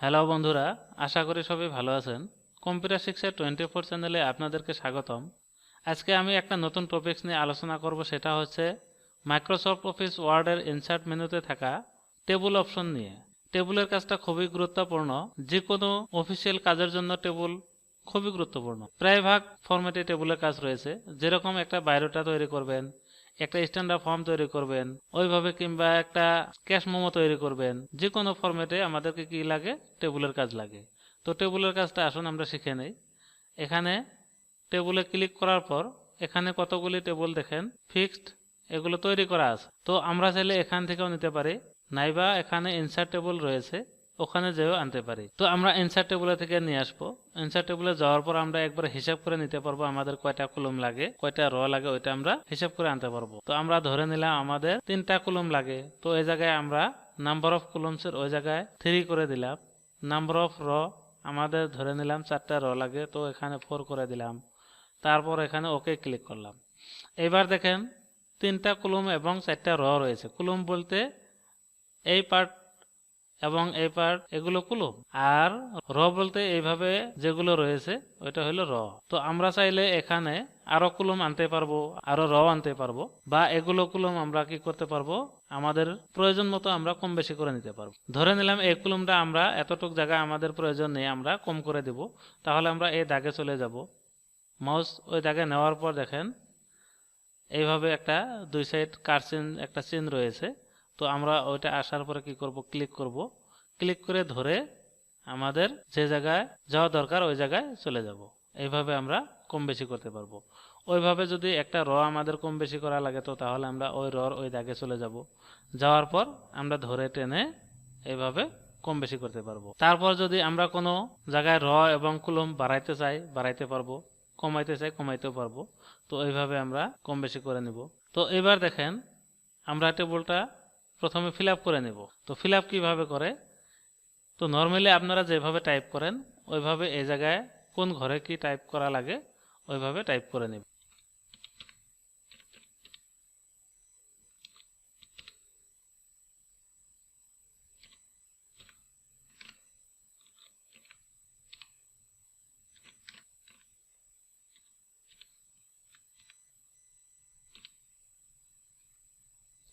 Hello বন্ধুরা, আশা করি সবাই ভালো আছেন। কম্পিউটার শিক্ষা 24 চ্যানেলে আপনাদেরকে স্বাগতম। আজকে আমি একটা নতুন টপিকস নিয়ে আলোচনা করব, সেটা হচ্ছে মাইক্রোসফট অফিস ওয়ার্ডের ইনসার্ট মেনুতে থাকা টেবল অপশন নিয়ে। টেবলের কাজটা খুবই গুরুত্বপূর্ণ। যে কোনো অফিসিয়াল কাজের জন্য টেবল খুবই গুরুত্বপূর্ণ। প্রায় ভাগ ফরম্যাটে টেবলের কাজ রয়েছে। যেরকম একটা বায়োডাটা তৈরি করবেন, একটা স্ট্যান্ডার্ড ফর্ম তৈরি করবেন, ওইভাবে কিংবা একটা ক্যাশ মেমো তৈরি করবেন, যে কোনো ফরম্যাটে আমাদেরকে কি লাগে? টেবলের কাজ লাগে। তো টেবলের কাজটা আসুন আমরা শিখে নেই। এখানে টেবলে ক্লিক করার পর এখানে কতগুলি টেবল দেখেন ফিক্সড, এগুলো তৈরি করা আছে। তো আমরা চাইলে এখান থেকেও নিতে পারি, নাইবা এখানে ইনসার্ট টেবল রয়েছে, ওখানে যেও আনতে পারি। তো আমরা ইনসার্ট টেবলে থেকে নিয়ে আসবো। ইনসার্ট টেবলে যাওয়ার পর আমরা একবার হিসাব করে নিতে পারবো আমাদের কয়টা কলম লাগে, কয়টা র লাগে, ওইটা আমরা হিসাব করে আনতে পারবো। তো আমরা ধরে নিলাম আমাদের 3টা কলম লাগে। তো এই জায়গায় আমরা নাম্বার অফ কলমসের ওই জায়গায় 3 করে দিলাম। নাম্বার অফ র আমাদের ধরে নিলাম 4টা র লাগে, তো এখানে 4 করে দিলাম। তারপর এখানে ওকে ক্লিক করলাম। এবার দেখেন 3টা কলম এবং 4টা র রয়েছে। কলম বলতে এই পার্ট এবং এই পার্ট, এগুলো কলম। আর র বলতে এইভাবে যেগুলো রয়েছে ওইটা হলো র। তো আমরা চাইলে এখানে আরো কলম আনতে পারবো, আরো র আনতে পারবো, বা এগুলো কলম আমরা কি করতে পারবো, আমাদের প্রয়োজন মতো আমরা কম বেশি করে নিতে পারবো। ধরে নিলাম এই কলমটা আমরা এতটুক জায়গা আমাদের প্রয়োজন নেই, আমরা কম করে দেব। তাহলে আমরা এই দাগে চলে যাব। মাউস ওই দাগে নেওয়ার পর দেখেন এইভাবে একটা দুই সাইড কারচিন একটা চিন রয়েছে। তো আমরা ওইটা আসার পরে কি করব, ক্লিক করব। ক্লিক করে ধরে আমাদের যে জায়গায় যাওয়া দরকার ওই জায়গায় চলে যাব। এইভাবে আমরা কম বেশি করতে পারবো। ওইভাবে যদি একটা র আমাদের কম বেশি করা লাগে, তো তাহলে আমরা ওই রর ওই দাগে চলে যাব। যাওয়ার পর আমরা ধরে টেনে এইভাবে কম বেশি করতে পারবো। তারপর যদি আমরা কোনো জায়গায় র এবং কলম বাড়াইতে চাই, বাড়াইতে পারবো, কমাইতে চাই, কমাইতেও পারবো। তো এইভাবে আমরা কম বেশি করে নিব। তো এবার দেখেন আমরা টেবলটা প্রথমে ফিল আপ করে নেব। তো ফিল আপ কিভাবে করে? তো নর্মালি আপনারা যেভাবে টাইপ করেন ওইভাবে এই জায়গায় কোন ঘরে কি টাইপ করা লাগে ওইভাবে টাইপ করে নেব।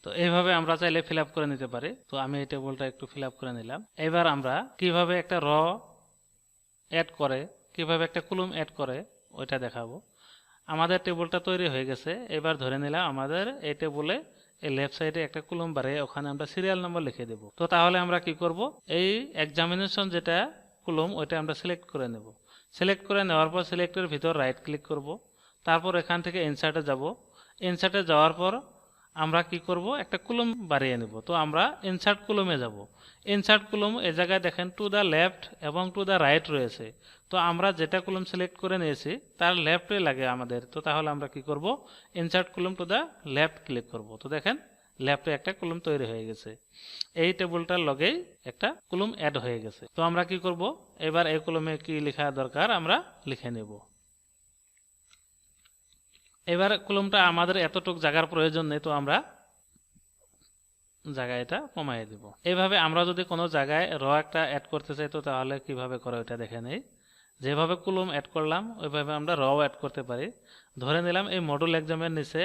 তো এইভাবে আমরা চাইলে ফিল আপ করে নিতে পারি। তো আমি এই টেবলটা একটু ফিল আপ করে নিলাম। এবার আমরা কিভাবে একটা র অ্যাড করে, কিভাবে একটা কলম অ্যাড করে ওইটা দেখাবো। আমাদের টেবলটা তৈরি হয়ে গেছে। এবার ধরে নিলাম আমাদের এই টেবলে এই লেফট সাইডে একটা কলম বাড়িয়ে ওখানে আমরা সিরিয়াল নাম্বার লিখে দেব। তো তাহলে আমরা কি করব, এই এক্সামিনেশন যেটা কলম ওইটা আমরা সিলেক্ট করে নেব। সিলেক্ট করে নেওয়ার পর সিলেক্টের ভিতর রাইট ক্লিক করব। তারপর এখান থেকে ইনসার্টে যাব। ইনসার্টে যাওয়ার পর আমরা কি করব, একটা কলম বাড়িয়ে নেব। তো আমরা ইনসার্ট কলমে যাব। ইনসার্ট কলম এই জায়গায় দেখেন টু দ্য লেফট এবং টু দ্য রাইট রয়েছে। তো আমরা যেটা কলম সিলেক্ট করে নিয়েছি তার লেফটে লাগে আমাদের। তো তাহলে আমরা কি করব, ইনসার্ট কলম টু দ্য লেফট ক্লিক করব। তো দেখেন লেফটে একটা কলম তৈরি হয়ে গেছে। এই টেবলটার লগেই একটা কলম অ্যাড হয়ে গেছে। তো আমরা কি করব, এবার এই কলমে কি লেখা দরকার আমরা লিখে নেব। এবার কলমটা আমাদের এতটুক জায়গার প্রয়োজন নেই, তো আমরা জায়গা এটা কমাই দেব। এইভাবে আমরা যদি কোনো জায়গায় র একটা অ্যাড করতে চাই, তো তাহলে কিভাবে করে ওইটা দেখে নেই। যেভাবে কলম অ্যাড করলাম ওইভাবে আমরা র অ্যাড করতে পারি। ধরে নিলাম এই মডুল এক্সামের নিচে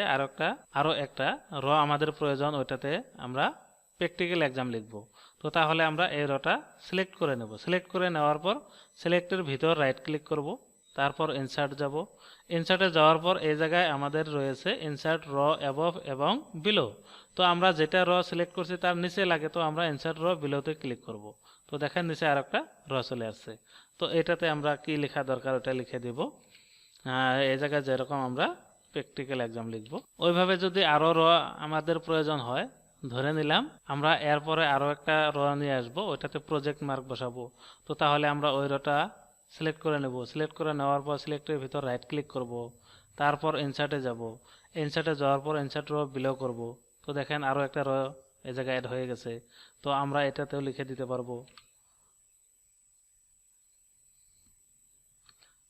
আরো একটা র আমাদের প্রয়োজন, ওইটাতে আমরা প্র্যাকটিক্যাল এক্সাম লিখব। তো তাহলে আমরা এই রটা সিলেক্ট করে নেব। সিলেক্ট করে নেওয়ার পর সিলেক্টের ভিতর রাইট ক্লিক করব। তারপর ইনসার্ট যাব। ইনসার্টে যাওয়ার পর এই জায়গায় আমাদের রয়েছে ইনসার্ট র অ্যাবভ এবং বিলো। তো আমরা যেটা র সিলেক্ট করছি তার নিচে লাগে, তো আমরা ইনসার্ট র বিলোতে ক্লিক করব। তো দেখেন নিচে আর একটা র চলে আসছে। তো এটাতে আমরা কি লেখা দরকার ওটা লিখে দিব। এই জায়গায় যেরকম আমরা প্র্যাকটিক্যাল এক্সাম লিখব, ওইভাবে যদি আরো র আমাদের প্রয়োজন হয়, ধরে নিলাম আমরা এরপরে আরো একটা র নিয়ে আসবো, ওইটাতে প্রজেক্ট মার্ক বসাবো। তো তাহলে আমরা ওই রটা সিলেক্ট করে নেব। সিলেক্ট করে নেওয়ার পর সিলেক্টের ভিতর রাইট ক্লিক করব। তারপর ইনসার্টে যাব। ইনসার্টে যাওয়ার পর ইনসার্ট র বিলো করব। তো দেখেন আরো একটা র এই জায়গায় অ্যাড হয়ে গেছে। তো আমরা এটাতেও লিখে দিতে পারবো।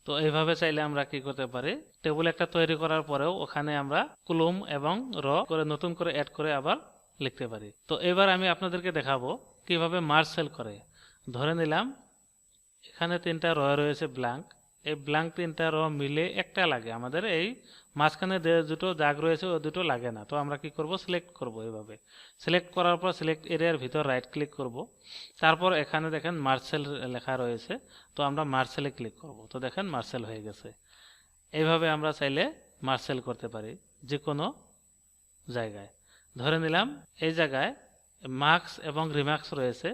তো এইভাবে চাইলে আমরা কি করতে পারি, টেবিল একটা তৈরি করার পরেও ওখানে আমরা কলম এবং র করে নতুন করে অ্যাড করে আবার লিখতে পারি। তো এবার আমি আপনাদেরকে দেখাবো কিভাবে মার্জ সেল করে। ধরে নিলাম এখানে 3টা র রয়েছে ব্ল্যাঙ্ক, এই ব্ল্যাঙ্ক 3টা র মিলে একটা লাগে, আমাদের এই মাঝখানে যে দুটো দাগ রয়েছে ওই দুটো লাগে না। তো আমরা কি করব, সিলেক্ট করব। এইভাবে সিলেক্ট করার পর সিলেক্ট এরিয়ার ভিতর রাইট ক্লিক করব, তারপর এখানে দেখেন মার্সেল লেখা রয়েছে, তো আমরা মার্সেলে ক্লিক করব। তো দেখেন মার্সেল হয়ে গেছে। এইভাবে আমরা চাইলে মার্সেল করতে পারি যে কোনো জায়গায়। ধরে নিলাম এই জায়গায় মার্কস এবং রিমার্কস রয়েছে,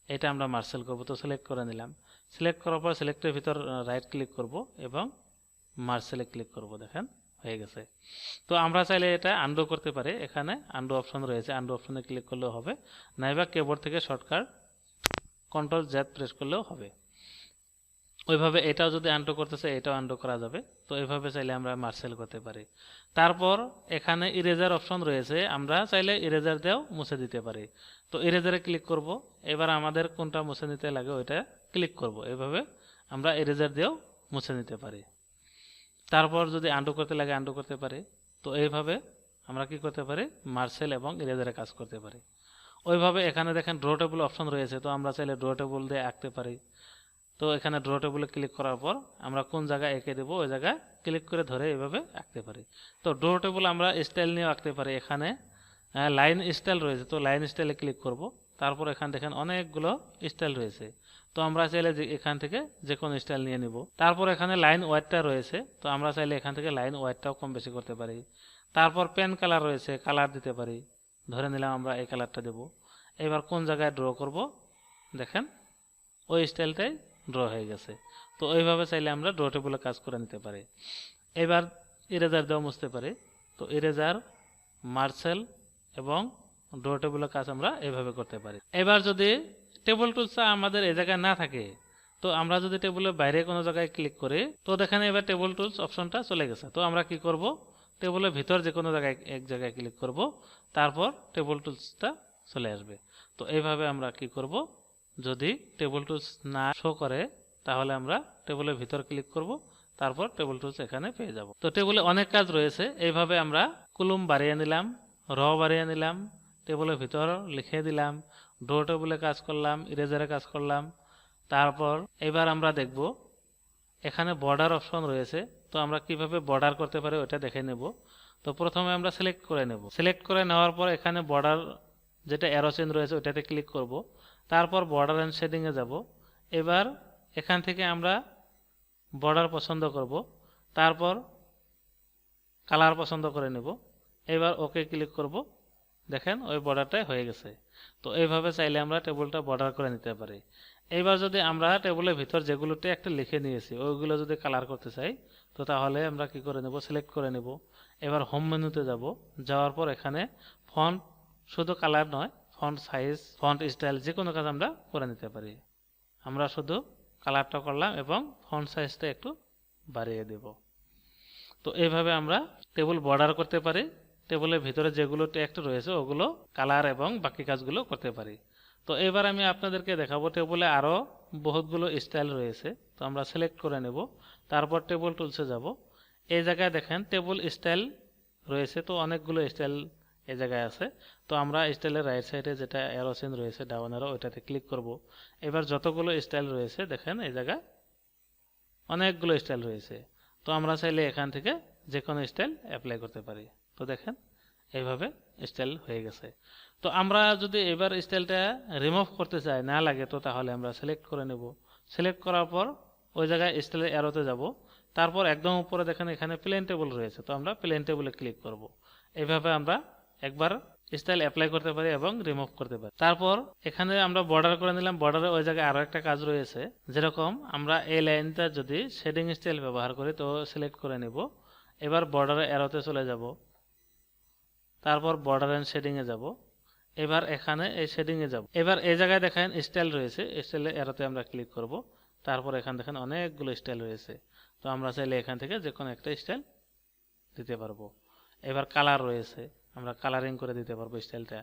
এটা আমরা মার্সেল করব। তো সিলেক্ট করে নিলাম, সিলেক্ট করার পর সিলেক্টের ভিতর রাইট ক্লিক করব এবং মার্সেলে ক্লিক করব। দেখেন হয়ে গেছে। তো আমরা চাইলে এটা আনডু করতে পারি, এখানে আনডু অপশন রয়েছে, আনডু অপশনে ক্লিক করলেও হবে, নাইবা কিবোর্ড থেকে শর্টকাট কন্ট্রোল জেড প্রেস করলেও হবে। ওইভাবে এটাও যদি আনডু করতে চাই এটাও আনডু করা যাবে। তো এইভাবে চাইলে আমরা মার্সেল করতে পারি। তারপর এখানে ইরেজার অপশন রয়েছে, আমরা চাইলে ইরেজার দিয়েও মুছে দিতে পারি। তো ইরেজারে ক্লিক করব, এবার আমাদের কোনটা মুছে নিতে লাগে ওইটা ক্লিক করব। এইভাবে আমরা ইরেজার দিয়েও মুছে নিতে পারি। তারপর যদি আনডু করতে লাগে আনডু করতে পারি। তো এইভাবে আমরা কি করতে পারি, মার্সেল এবং ইরেজারে কাজ করতে পারি। ওইভাবে এখানে দেখেন ড্র টেবল অপশন রয়েছে, তো আমরা চাইলে ড্র টেবল দিয়ে আঁকতে পারি। তো এখানে ড্র টেবলে ক্লিক করার পর আমরা কোন জায়গায় এঁকে দেবো ওই জায়গায় ক্লিক করে ধরে এইভাবে আঁকতে পারি। তো ড্র টেবল আমরা স্টাইল নিয়েও আঁকতে পারি। এখানে লাইন স্টাইল রয়েছে, তো লাইন স্টাইলে ক্লিক করব, তারপর এখানে দেখেন অনেকগুলো স্টাইল রয়েছে, তো আমরা চাইলে এখান থেকে যে কোনো স্টাইল নিয়ে নিব। তারপর এখানে লাইন ওয়াইডটা রয়েছে, তো আমরা চাইলে এখান থেকে লাইন ওয়াইডটাও কম বেশি করতে পারি। তারপর পেন কালার রয়েছে, কালার দিতে পারি। ধরে নিলাম আমরা এই কালারটা দেব। এবার কোন জায়গায় ড্র করব, দেখেন ওই স্টাইলটাই ড্র হয়ে গেছে। তো এইভাবে চাইলে আমরা ড্র টেবলে কাজ করে নিতে পারি। এবার ইরেজার দেওয়া মুছতে পারি। তো ইরেজার, মার্সেল এবং ড্র টেবলের কাজ আমরা এইভাবে করতে পারি। এবার যদি টেবল টুলসটা আমাদের এই জায়গায় না থাকে, তো আমরা যদি টেবলের বাইরে কোনো জায়গায় ক্লিক করি, তো দেখেন এবার টেবল টুলস অপশনটা চলে গেছে। তো আমরা কি করব, টেবলের ভিতর যে কোনো জায়গায় এক জায়গায় ক্লিক করব, তারপর টেবল টুলসটা চলে আসবে। তো এইভাবে আমরা কি করব, যদি টেবল টুলস না শো করে তাহলে আমরা টেবলের ভিতর ক্লিক করব, তারপর টেবল টুলস এখানে পেয়ে যাব। তো টেবলে অনেক কাজ রয়েছে, এইভাবে আমরা কলম বাড়িয়ে নিলাম, র বাড়িয়ে নিলাম, টেবলের ভিতর লিখে দিলাম, ড্র টেবলে কাজ করলাম, ইরেজারে কাজ করলাম। তারপর এবার আমরা দেখব এখানে বর্ডার অপশন রয়েছে, তো আমরা কিভাবে বর্ডার করতে পারি ওটা দেখে নেব। তো প্রথমে আমরা সিলেক্ট করে নেব, সিলেক্ট করে নেওয়ার পর এখানে বর্ডার যেটা অ্যারো চেইন রয়েছে ওটাতে ক্লিক করব, তারপর বর্ডার এন্ড শেডিংয়ে যাব। এবার এখান থেকে আমরা বর্ডার পছন্দ করব, তারপর কালার পছন্দ করে নেব। এবার ওকে ক্লিক করব, দেখেন ওই বর্ডারটাই হয়ে গেছে। তো এইভাবে চাইলে আমরা টেবলটা বর্ডার করে নিতে পারি। এইবার যদি আমরা টেবলের ভিতর যেগুলোতে একটা লিখে নিয়েছি ওইগুলো যদি কালার করতে চাই, তো তাহলে আমরা কি করে নেব, সিলেক্ট করে নেব। এবার হোম মেনুতে যাব, যাওয়ার পর এখানে ফন্ট, শুধু কালার নয়, ফন্ট সাইজ, ফন্ট স্টাইল যে কোনো কাজ আমরা করে নিতে পারি। আমরা শুধু কালারটা করলাম এবং ফন্ট সাইজটা একটু বাড়িয়ে দেব। তো এইভাবে আমরা টেবল বর্ডার করতে পারি, টেবলের ভিতরে যেগুলো টেক্সট রয়েছে ওগুলো কালার এবং বাকি কাজগুলো করতে পারি। তো এবার আমি আপনাদেরকে দেখাবো টেবলে আরও বহুতগুলো স্টাইল রয়েছে। তো আমরা সিলেক্ট করে নেব, তারপর টেবল টুলসে যাব। এই জায়গায় দেখেন টেবল স্টাইল রয়েছে, তো অনেকগুলো স্টাইল এই জায়গায় আছে। তো আমরা স্টাইলের রাইট সাইডে যেটা অ্যারো চেইন রয়েছে ডাউন অ্যারো ওইটাতে ক্লিক করব। এবার যতগুলো স্টাইল রয়েছে দেখেন এই জায়গায় অনেকগুলো স্টাইল রয়েছে, তো আমরা চাইলে এখান থেকে যে কোনো স্টাইল অ্যাপ্লাই করতে পারি। তো দেখেন এইভাবে স্টাইল হয়ে গেছে। তো আমরা যদি এবার স্টাইলটা রিমুভ করতে চাই, না লাগে, তো তাহলে আমরা সিলেক্ট করে নেব। সিলেক্ট করার পর ওই জায়গায় স্টাইলের অ্যারোতে যাব, তারপর একদম উপরে দেখেন এখানে প্লেন টেবল রয়েছে, তো আমরা প্লেন টেবলে ক্লিক করব। এইভাবে আমরা একবার স্টাইল অ্যাপ্লাই করতে পারি এবং রিমুভ করতে পারি। তারপর এখানে আমরা বর্ডার করে নিলাম, বর্ডারে ওই জায়গায় আরো একটা কাজ রয়েছে, যেরকম আমরা এই লাইনটা যদি শেডিং স্টাইল ব্যবহার করি, তো সিলেক্ট করে নেব। এবার বর্ডারে অ্যারোতে চলে যাব, তারপর বর্ডার এন্ড শেডিং এ যাব। এবার এখানে এই শেডিং এ যাব। এবার এই জায়গায় দেখেন স্টাইল রয়েছে, স্টাইলের অ্যারোতে আমরা ক্লিক করব। তারপর এখানে দেখেন অনেকগুলো স্টাইল রয়েছে, তো আমরা চাইলে এখান থেকে যে কোনো একটা স্টাইল দিতে পারবো। এবার কালার রয়েছে, আমরা কালারিং করে দিতে পারবো স্টাইলটা।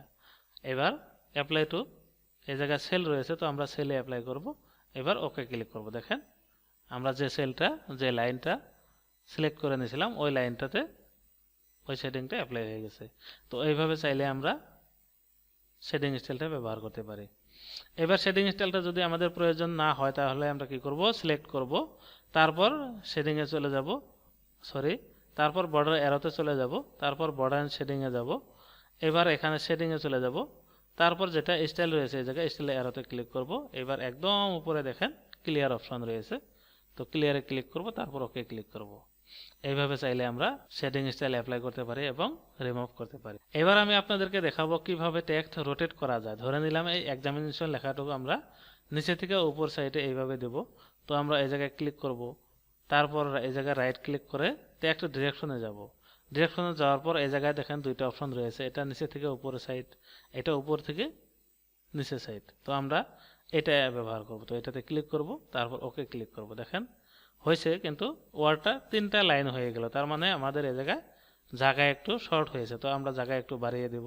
এবার অ্যাপ্লাই টু, এই জায়গায় সেল রয়েছে, তো আমরা সেলে অ্যাপ্লাই করব। এবার ওকে ক্লিক করব। দেখেন আমরা যে সেলটা, যে লাইনটা সিলেক্ট করে নিয়েছিলাম ওই লাইনটাতে ওই শেডিংটা অ্যাপ্লাই হয়ে গেছে। তো এইভাবে চাইলে আমরা শেডিং স্টাইলটা ব্যবহার করতে পারি। এবার শেডিং স্টাইলটা যদি আমাদের প্রয়োজন না হয় তাহলে আমরা কি করব, সিলেক্ট করব, তারপর শেডিংয়ে চলে যাব, তারপর বর্ডার অ্যারোতে চলে যাব, তারপর বর্ডার এন্ড শেডিংয়ে যাব। এবার এখানে শেডিংয়ে চলে যাব, তারপর যেটা স্টাইল রয়েছে এই জায়গায় স্টাইল অ্যারোতে ক্লিক করব। এবার একদম উপরে দেখেন ক্লিয়ার অপশন রয়েছে, তো ক্লিয়ারে ক্লিক করব, তারপর ওকে ক্লিক করব। এইভাবে চাইলে আমরা শেডিং স্টাইল অ্যাপ্লাই করতে পারি এবং রিমুভ করতে পারি। এবার আমি আপনাদেরকে দেখাবো কিভাবে টেক্সট রোটেট করা যায়। ধরে নিলাম এই এক্সামিনেশন লেখাটুকু আমরা নিচে থেকে উপর সাইডে এইভাবে দেব। তো আমরা এই জায়গায় ক্লিক করব, তারপর এই জায়গায় রাইট ক্লিক করে টেক্সট ডিরেকশনে যাব। ডিরেকশনে যাওয়ার পর এই জায়গায় দেখেন দুইটা অপশন রয়েছে, এটা নিচে থেকে উপরের সাইড, এটা উপর থেকে নিচের সাইড। তো আমরা এটা ব্যবহার করব। তো এটাতে ক্লিক করব, তারপর ওকে ক্লিক করব। দেখেন হয়েছে, কিন্তু ওয়ার্ডটা 3টা লাইন হয়ে গেল, তার মানে আমাদের এই জায়গায় জায়গায় একটু শর্ট হয়েছে। তো আমরা জায়গায় একটু বাড়িয়ে দেব,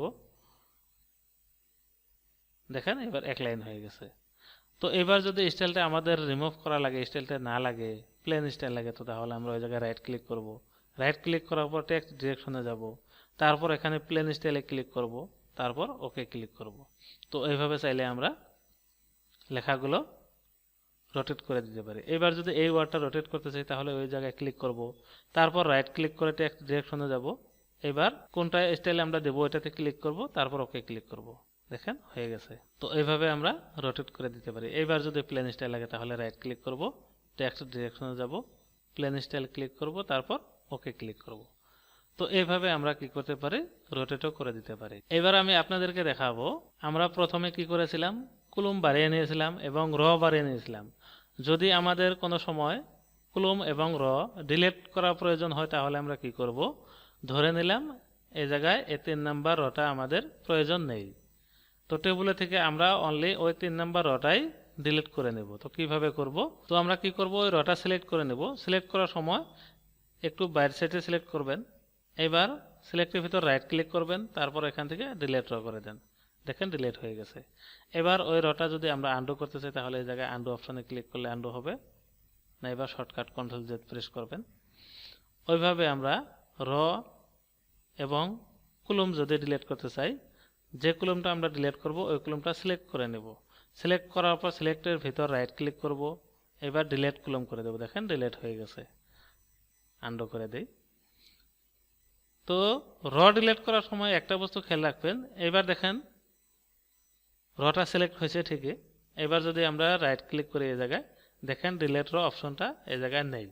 দেখেন এবার 1 লাইন হয়ে গেছে। তো এবার যদি স্টাইলটা আমাদের রিমুভ করা লাগে, স্টাইলটা না লাগে, প্লেন স্টাইল লাগে, তো তাহলে আমরা ওই জায়গায় রাইট ক্লিক করব। রাইট ক্লিক করার পর টেক্সট ডিরেকশনে যাব, তারপর এখানে প্লেন স্টাইলে ক্লিক করব, তারপর ওকে ক্লিক করব। তো এইভাবে চাইলে আমরা লেখাগুলো রোটেট করে দিতে পারি। এবার যদি এই ওয়ার্ডটা রোটেট করতে চাই তাহলে ওই জায়গায় ক্লিক করব, তারপর রাইট ক্লিক করে টেক্সট ডিরেকশনে যাব। এবার কোনটা স্টাইলে আমরা দেবো এটাতে ক্লিক করব, তারপর ওকে ক্লিক করব। দেখেন হয়ে গেছে। তো এইভাবে আমরা রোটেট করে দিতে পারি। এবার যদি প্লেন স্টাইল লাগে তাহলে রাইট ক্লিক করব, টেক্সট ডিরেকশনে যাব, প্লেন স্টাইল ক্লিক করব, তারপর ওকে ক্লিক করব। তো এইভাবে আমরা কি করতে পারি, রোটেটও করে দিতে পারি। এবার আমি আপনাদেরকে দেখাবো আমরা প্রথমে কি করেছিলাম, কলম বাড়িয়ে নিয়েছিলাম এবং র বাড়িয়ে নিয়েছিলাম। যদি আমাদের কোনো সময় কলম এবং র ডিলিট করার প্রয়োজন হয় তাহলে আমরা কি করব, ধরে নিলাম এই জায়গায় এই 3 নাম্বার রটা আমাদের প্রয়োজন নেই, তো টেবিলে থেকে আমরা অনলি ওই 3 নাম্বার রটাই ডিলিট করে নেব। তো কিভাবে করব, তো আমরা কি করব, ওই রটা সিলেক্ট করে নেব। সিলেক্ট করার সময় একটু বাইরের সাইডে সিলেক্ট করবেন, এবার সিলেক্টের ভিতর রাইট ক্লিক করবেন, তারপর এখান থেকে ডিলিট র করে দেন। দেখেন ডিলিট হয়ে গেছে। এবার ওই রটা যদি আমরা আন্ডু করতে চাই তাহলে এই জায়গায় আন্ডু অপশনে ক্লিক করলে আন্ডু হবে না, এবার শর্টকাট কন্ট্রোল জেড প্রেস করবেন। ওইভাবে আমরা র এবং কলম যদি ডিলিট করতে চাই, যে কলমটা আমরা ডিলিট করব ওই কলমটা সিলেক্ট করে নেব। সিলেক্ট করার পর সিলেক্টের ভিতর রাইট ক্লিক করব, এবার ডিলিট কলম করে দেব। দেখেন ডিলিট হয়ে গেছে, আন্ডু করে দেই। তো র ডিলিট করার সময় একটা বস্তু খেয়াল রাখবেন, এবার দেখেন রটা সিলেক্ট হয়েছে ঠিকই। এবার যদি আমরা রাইট ক্লিক করি এই জায়গায়, দেখেন ডিলিট র অপশনটা এই জায়গায় নেই।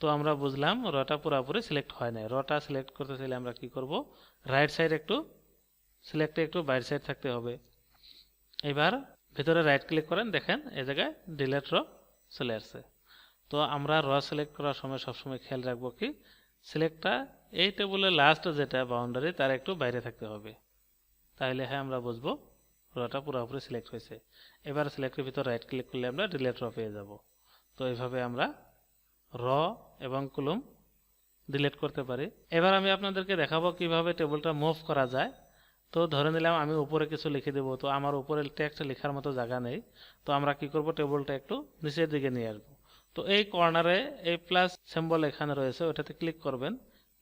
তো আমরা বুঝলাম রটা পুরোপুরি সিলেক্ট হয় নাই। রটা সিলেক্ট করতে চাইলে আমরা কি করব, রাইট সাইড একটু সিলেক্টে একটু বাইরের সাইড থাকতে হবে। এবার ভিতরে রাইট ক্লিক করেন, দেখেন এই জায়গায় ডিলিট র চলে আসছে। তো আমরা র সিলেক্ট করার সময় সবসময় খেয়াল রাখবো কি, সিলেক্টটা এই টেবিলের লাস্ট যেটা বাউন্ডারি তার একটু বাইরে থাকতে হবে, তাহলে হ্যাঁ আমরা বুঝবো রটা পুরোপুরি সিলেক্ট হয়েছে। এবার সিলেক্টের ভিতর রাইট ক্লিক করলে আমরা ডিলিট র পেয়ে যাব। তো এইভাবে আমরা র এবং কলম ডিলিট করতে পারি। এবার আমি আপনাদেরকে দেখাবো কিভাবে টেবিলটা মুভ করা যায়। তো ধরে নিলাম আমি উপরে কিছু লিখে দেব, তো আমার উপরে টেক্সট লেখার মতো জায়গা নেই। তো আমরা কি করব, টেবিলটা একটু নিচের দিকে নিয়ে আসবো। তো এই কর্নারে এই প্লাস সিম্বল এখানে রয়েছে, ওটাতে ক্লিক করবেন।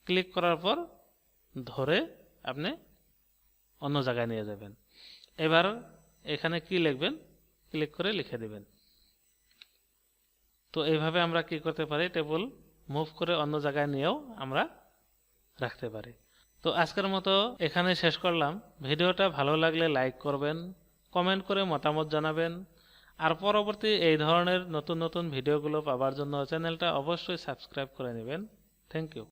ক্লিক করার পর ধরে আপনি অন্য জায়গায় নিয়ে যাবেন। এবার এখানে কি লিখবেন, ক্লিক করে লিখে দিবেন। তো এইভাবে আমরা কি করতে পারি, টেবিল মুভ করে অন্য জায়গায় নিয়েও আমরা রাখতে পারি। তো আজকের মতো এখানে শেষ করলাম। ভিডিওটা ভালো লাগলে লাইক করবেন, কমেন্ট করে মতামত জানাবেন, আর পরবর্তী এই ধরনের নতুন নতুন ভিডিওগুলো পাওয়ার জন্য চ্যানেলটা অবশ্যই সাবস্ক্রাইব করে নেবেন। Thank you.